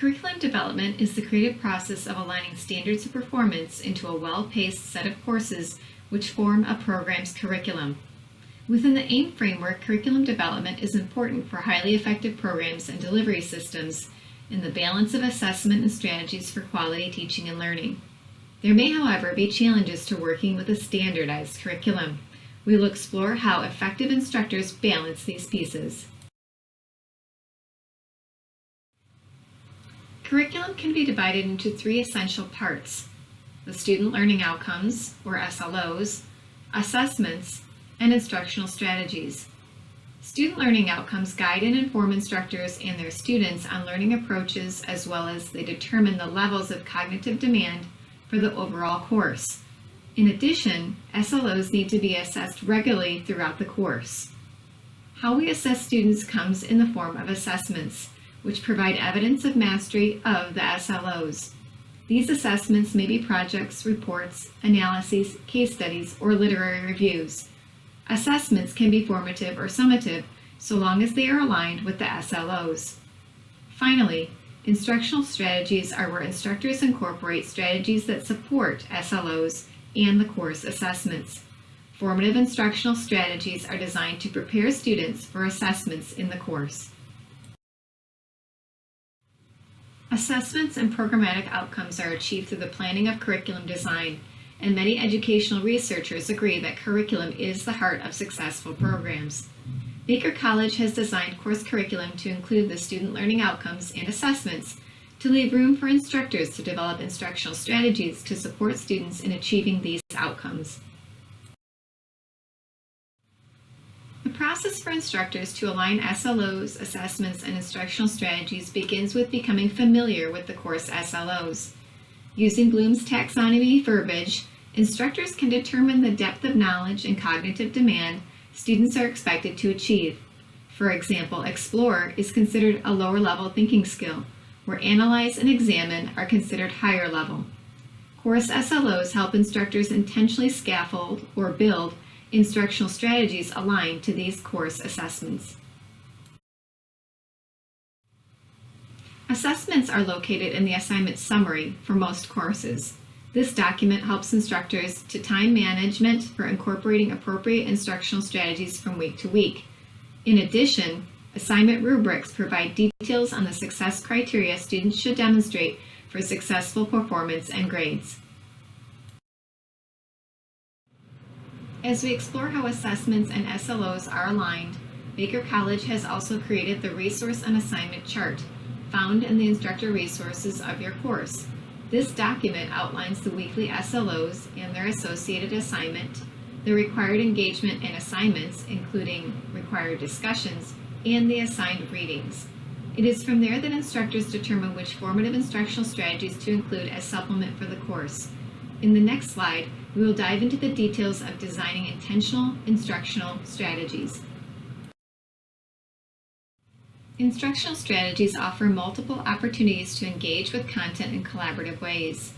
Curriculum development is the creative process of aligning standards of performance into a well-paced set of courses which form a program's curriculum. Within the AIM framework, curriculum development is important for highly effective programs and delivery systems in the balance of assessment and strategies for quality teaching and learning. There may, however, be challenges to working with a standardized curriculum. We will explore how effective instructors balance these pieces. Curriculum can be divided into three essential parts: the student learning outcomes, or SLOs, assessments, and instructional strategies. Student learning outcomes guide and inform instructors and their students on learning approaches, as well as they determine the levels of cognitive demand for the overall course. In addition, SLOs need to be assessed regularly throughout the course. How we assess students comes in the form of assessments, which provide evidence of mastery of the SLOs. These assessments may be projects, reports, analyses, case studies, or literary reviews. Assessments can be formative or summative, so long as they are aligned with the SLOs. Finally, instructional strategies are where instructors incorporate strategies that support SLOs and the course assessments. Formative instructional strategies are designed to prepare students for assessments in the course. Assessments and programmatic outcomes are achieved through the planning of curriculum design, and many educational researchers agree that curriculum is the heart of successful programs. Baker College has designed course curriculum to include the student learning outcomes and assessments to leave room for instructors to develop instructional strategies to support students in achieving these outcomes. The process for instructors to align SLOs, assessments, and instructional strategies begins with becoming familiar with the course SLOs. Using Bloom's taxonomy verbiage, instructors can determine the depth of knowledge and cognitive demand students are expected to achieve. For example, explore is considered a lower level thinking skill, where analyze and examine are considered higher level. Course SLOs help instructors intentionally scaffold or build instructional strategies aligned to these course assessments. Assessments are located in the assignment summary for most courses. This document helps instructors to time management for incorporating appropriate instructional strategies from week to week. In addition, assignment rubrics provide details on the success criteria students should demonstrate for successful performance and grades. As we explore how assessments and SLOs are aligned, Baker College has also created the Resource and Assignment Chart, found in the instructor resources of your course. This document outlines the weekly SLOs and their associated assignment, the required engagement and assignments, including required discussions, and the assigned readings. It is from there that instructors determine which formative instructional strategies to include as supplement for the course. In the next slide, we will dive into the details of designing intentional instructional strategies. Instructional strategies offer multiple opportunities to engage with content in collaborative ways.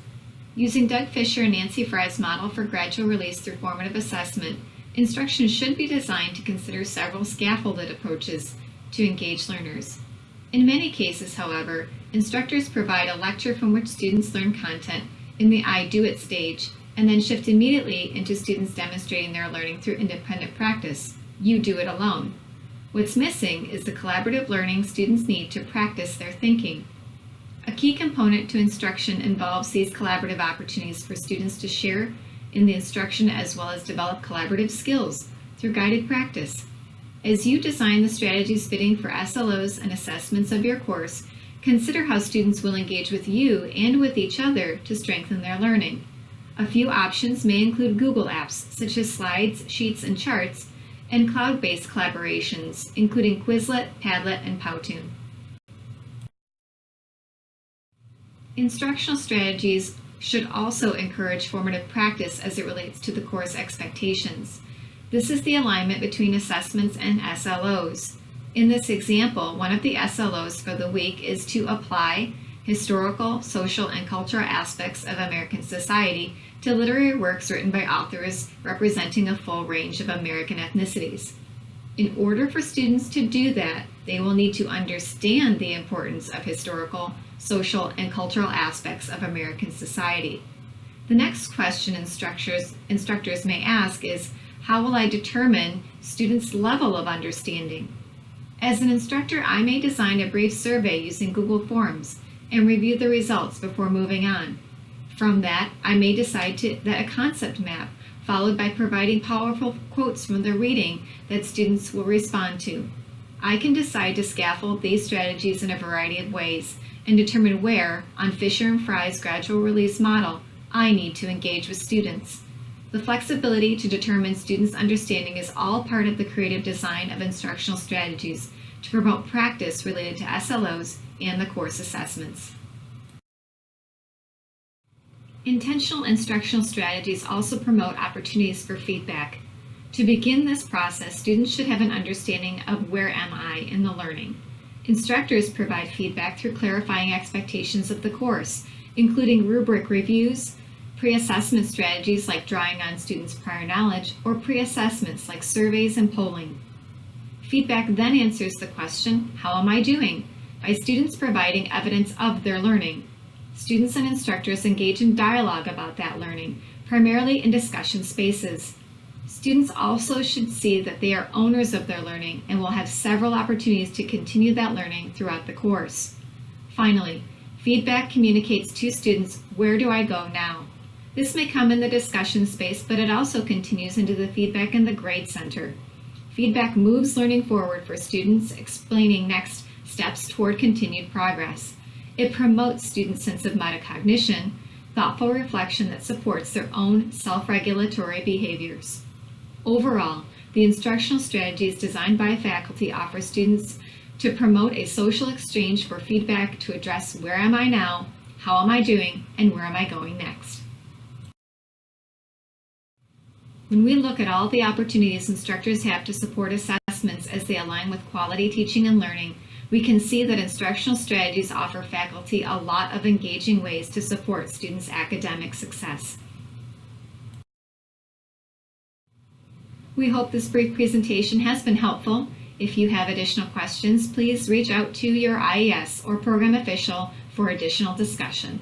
Using Doug Fisher and Nancy Fry's model for gradual release through formative assessment, instruction should be designed to consider several scaffolded approaches to engage learners. In many cases, however, instructors provide a lecture from which students learn content in the I do it stage, and then shift immediately into students demonstrating their learning through independent practice. You do it alone. What's missing is the collaborative learning students need to practice their thinking. A key component to instruction involves these collaborative opportunities for students to share in the instruction as well as develop collaborative skills through guided practice. As you design the strategies fitting for SLOs and assessments of your course, consider how students will engage with you and with each other to strengthen their learning. A few options may include Google apps such as Slides, Sheets, and Charts, and cloud-based collaborations, including Quizlet, Padlet, and Powtoon. Instructional strategies should also encourage formative practice as it relates to the course expectations. This is the alignment between assessments and SLOs. In this example, one of the SLOs for the week is to apply historical, social, and cultural aspects of American society to literary works written by authors representing a full range of American ethnicities. In order for students to do that, they will need to understand the importance of historical, social, and cultural aspects of American society. The next question instructors may ask is, how will I determine students' level of understanding? As an instructor, I may design a brief survey using Google Forms and review the results before moving on. From that, I may decide that a concept map, followed by providing powerful quotes from the reading that students will respond to. I can decide to scaffold these strategies in a variety of ways and determine where, on Fisher and Fry's gradual release model, I need to engage with students. The flexibility to determine students' understanding is all part of the creative design of instructional strategies to promote practice related to SLOs and the course assessments. Intentional instructional strategies also promote opportunities for feedback. To begin this process, students should have an understanding of where am I in the learning. Instructors provide feedback through clarifying expectations of the course, including rubric reviews, pre-assessment strategies like drawing on students' prior knowledge, or pre-assessments like surveys and polling. Feedback then answers the question, how am I doing? By students providing evidence of their learning. Students and instructors engage in dialogue about that learning, primarily in discussion spaces. Students also should see that they are owners of their learning and will have several opportunities to continue that learning throughout the course. Finally, feedback communicates to students, where do I go now? This may come in the discussion space, but it also continues into the feedback in the grade center. Feedback moves learning forward for students, explaining next steps toward continued progress. It promotes students' sense of metacognition, thoughtful reflection that supports their own self-regulatory behaviors. Overall, the instructional strategies designed by faculty offer students to promote a social exchange for feedback to address where am I now, how am I doing, and where am I going next. When we look at all the opportunities instructors have to support assessments as they align with quality teaching and learning, we can see that instructional strategies offer faculty a lot of engaging ways to support students' academic success. We hope this brief presentation has been helpful. If you have additional questions, please reach out to your IES or program official for additional discussion.